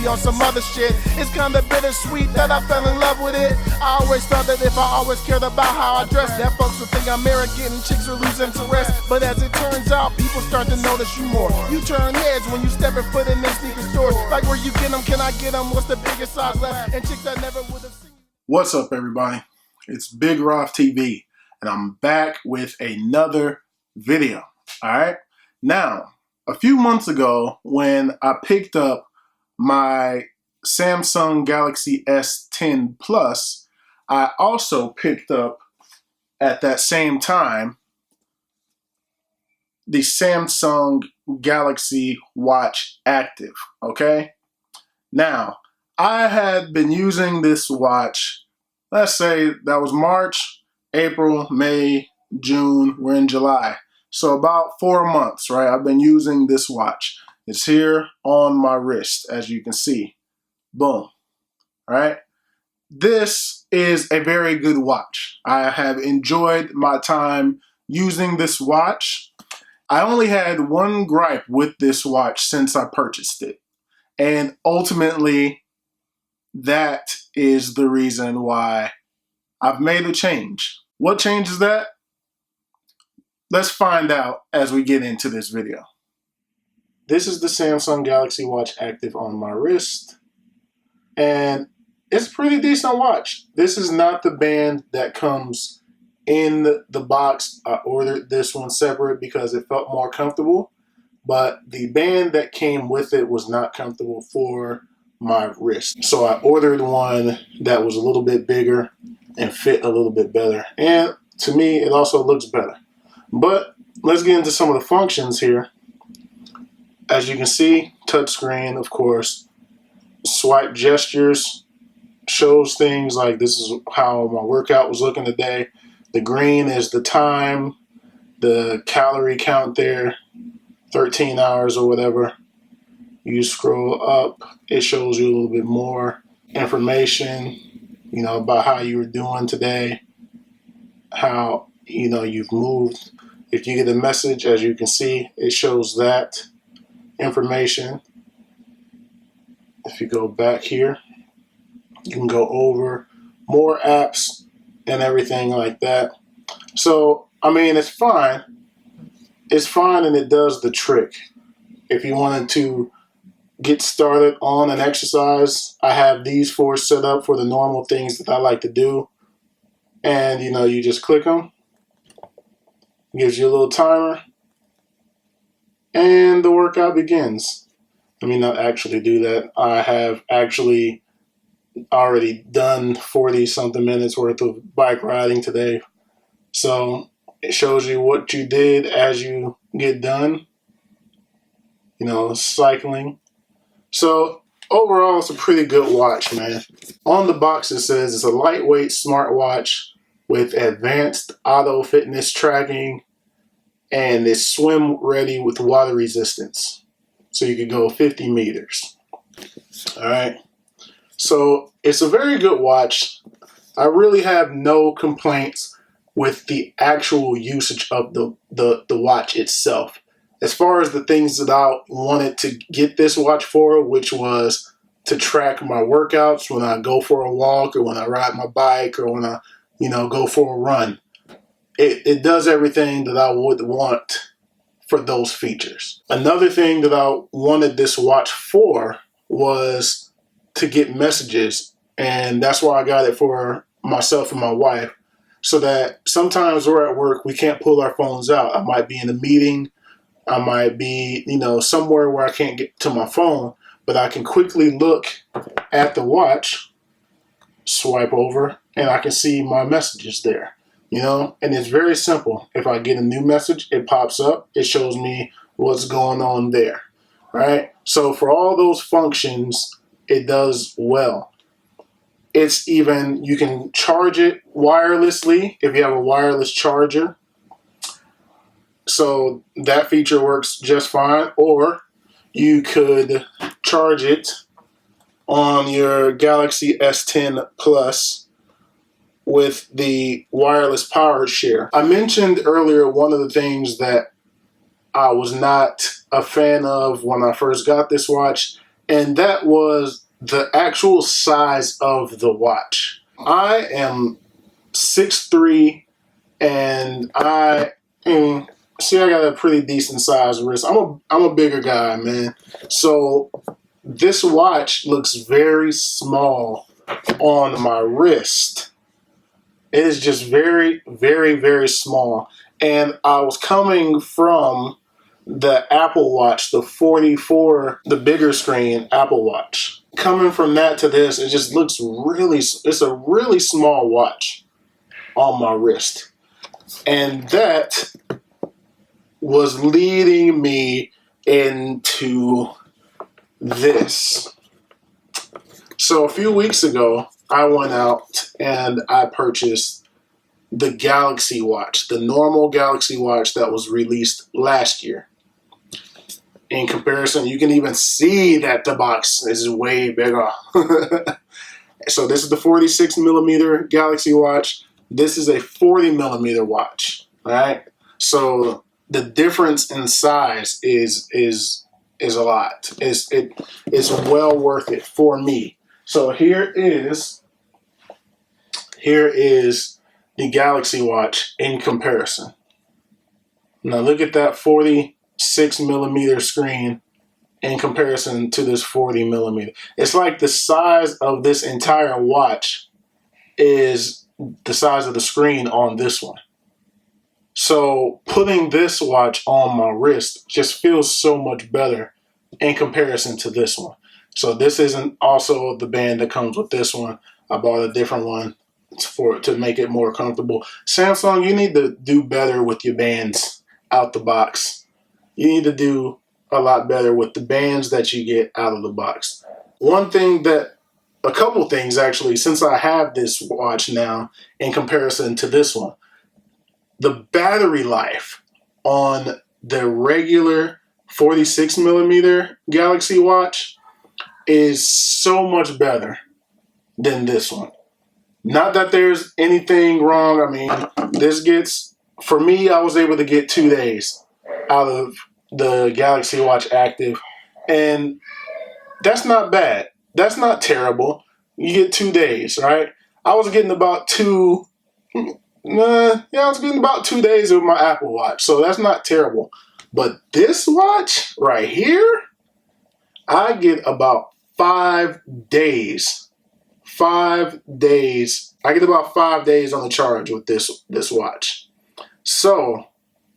be on some other shit. It's kinda bittersweet that I fell in love with it. I always thought that if I always cared about how I dress, that folks would think I'm arrogant and chicks would lose interest. But as it turns out, people start to notice you more. You turn heads when you step a foot in them sneaker stores. Like where you get them, can I get them? What's the biggest size left? And chicks that never would have seen. What's up, everybody? It's Big Roth TV, and I'm back with another video. All right. Now, a few months ago, when I picked up my Samsung Galaxy S10 Plus, I also picked up at that same time the Samsung Galaxy Watch Active. Okay. Now, I had been using this watch, let's say that was March, April, May, June, we're in July. So about 4 months, right? I've been using this watch. It's here on my wrist, as you can see. Boom, right? This is a very good watch. I have enjoyed my time using this watch. I only had one gripe with this watch since I purchased it. And ultimately, that is the reason why I've made a change. What change is that? Let's find out as we get into this video. This is the Samsung Galaxy Watch Active on my wrist. And it's a pretty decent watch. This is not the band that comes in the box. I ordered this one separate because it felt more comfortable. But the band that came with it was not comfortable for my wrist. So I ordered one that was a little bit bigger and fit a little bit better. And to me, it also looks better. But let's get into some of the functions here. As you can see, touchscreen, of course. Swipe gestures shows things like this is how my workout was looking today. The green is the time, the calorie count there, 13 hours or whatever. You scroll up, it shows you a little bit more information, you know, about how you were doing today, how, you know, you've moved. If you get a message, as you can see, it shows that information. If you go back here, you can go over more apps and everything like that. So, I mean, it's fine. It's fine, and it does the trick. If you wanted to get started on an exercise, I have these four set up for the normal things that I like to do. And, you know, you just click them. Gives you a little timer. And the workout begins. Let me not actually do that. I have actually already done 40-something minutes worth of bike riding today. So it shows you what you did as you get done. You know, cycling. So overall, it's a pretty good watch, man. On the box, it says it's a lightweight smartwatch with advanced auto fitness tracking, and it's swim ready with water resistance. So you can go 50 meters. All right. So it's a very good watch. I really have no complaints with the actual usage of the watch itself. As far as the things that I wanted to get this watch for, which was to track my workouts when I go for a walk or when I ride my bike or when I, you know, go for a run. It does everything that I would want for those features. Another thing that I wanted this watch for was to get messages, and that's why I got it for myself and my wife, so that sometimes we're at work, we can't pull our phones out. I might be in a meeting, I might be, you know, somewhere where I can't get to my phone, but I can quickly look at the watch, swipe over, and I can see my messages there, you know, and it's very simple. If I get a new message, it pops up, it shows me what's going on there, right? So for all those functions, it does well. It's even, you can charge it wirelessly if you have a wireless charger. So that feature works just fine. Or you could charge it on your Galaxy S10 Plus with the wireless power share. I mentioned earlier one of the things that I was not a fan of when I first got this watch, and that was the actual size of the watch. I am 6'3", and see, I got a pretty decent sized wrist. I'm a bigger guy, man. So this watch looks very small on my wrist. It is just very, very, very small. And I was coming from the Apple Watch, the 44, the bigger screen Apple Watch. Coming from that to this, it just looks it's a really small watch on my wrist. And that was leading me into this. So a few weeks ago, I went out and I purchased the Galaxy Watch, the normal Galaxy Watch that was released last year. In comparison, you can even see that the box is way bigger. So this is the 46 millimeter Galaxy Watch. This is a 40 millimeter watch. All right. So the difference in size is a lot. It's well worth it for me. So here is the Galaxy Watch in comparison. Now look at that 46 millimeter screen in comparison to this 40 millimeter. It's like the size of this entire watch is the size of the screen on this one. So putting this watch on my wrist just feels so much better in comparison to this one. So this isn't also the band that comes with this one. I bought a different one to make it more comfortable. Samsung, you need to do better with your bands out the box. You need to do a lot better with the bands that you get out of the box. A couple things actually, since I have this watch now in comparison to this one. The battery life on the regular 46 millimeter Galaxy Watch is so much better than this one. Not that there's anything wrong. I mean, for me, I was able to get 2 days out of the Galaxy Watch Active, and that's not bad. That's not terrible. You get 2 days, right? I was getting about 2 days of my Apple Watch, so that's not terrible. But this watch right here, I get about 5 days. 5 days. I get about 5 days on the charge with this watch. So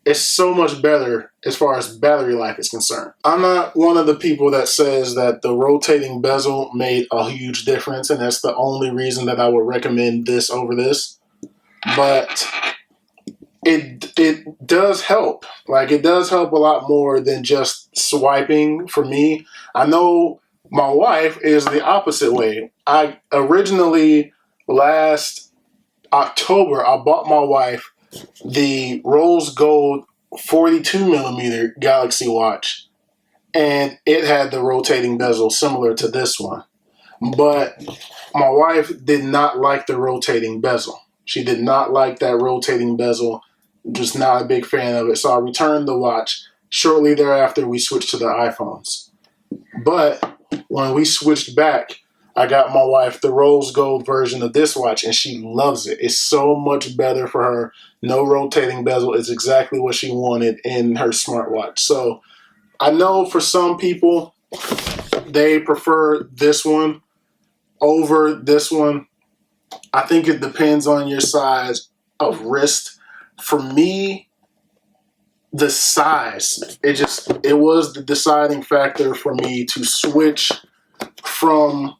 it's so much better as far as battery life is concerned. I'm not one of the people that says that the rotating bezel made a huge difference, and that's the only reason that I would recommend this over this. But it does help. Like, it does help a lot more than just swiping for me. I know my wife is the opposite way. I originally, last October, I bought my wife the rose gold 42 millimeter Galaxy Watch, and it had the rotating bezel similar to this one. But my wife did not like the rotating bezel. She did not like that rotating bezel. Just not a big fan of it. So I returned the watch. Shortly thereafter, we switched to the iPhones. But when we switched back, I got my wife the rose gold version of this watch, and she loves it. It's so much better for her. No rotating bezel. It's exactly what she wanted in her smartwatch. So I know for some people, they prefer this one over this one. I think it depends on your size of wrist. For me, the size, it was the deciding factor for me to switch from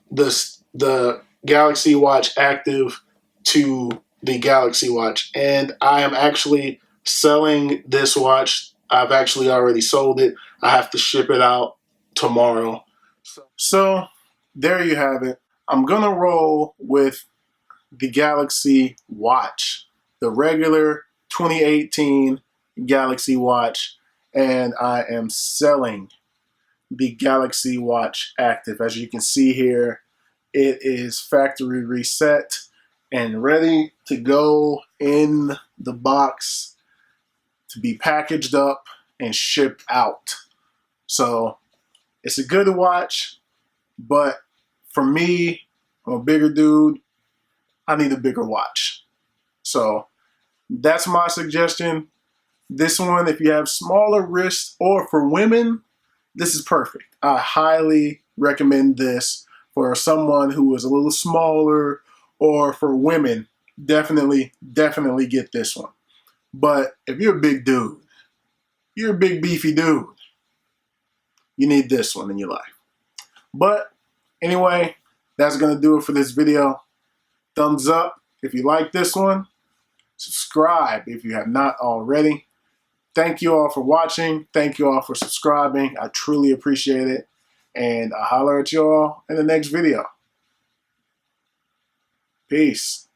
the Galaxy Watch Active to the Galaxy Watch. And I am actually selling this watch. I've actually already sold it. I have to ship it out tomorrow. So there you have it. I'm going to roll with the Galaxy Watch, the regular 2018 Galaxy Watch, and I am selling the Galaxy Watch Active. As you can see here, it is factory reset and ready to go in the box to be packaged up and shipped out. So It's a good watch, but for me, I'm a bigger dude. I need a bigger watch. So that's my suggestion. This one, if you have smaller wrists or for women, this is perfect. I highly recommend this for someone who is a little smaller, or for women, definitely get this one. But if you're a big dude, you're a big beefy dude, you need this one in your life. But anyway, that's going to do it for this video. Thumbs up if you like this one. Subscribe if you have not already. Thank you all for watching. Thank you all for subscribing. I truly appreciate it. And I'll holler at you all in the next video. Peace.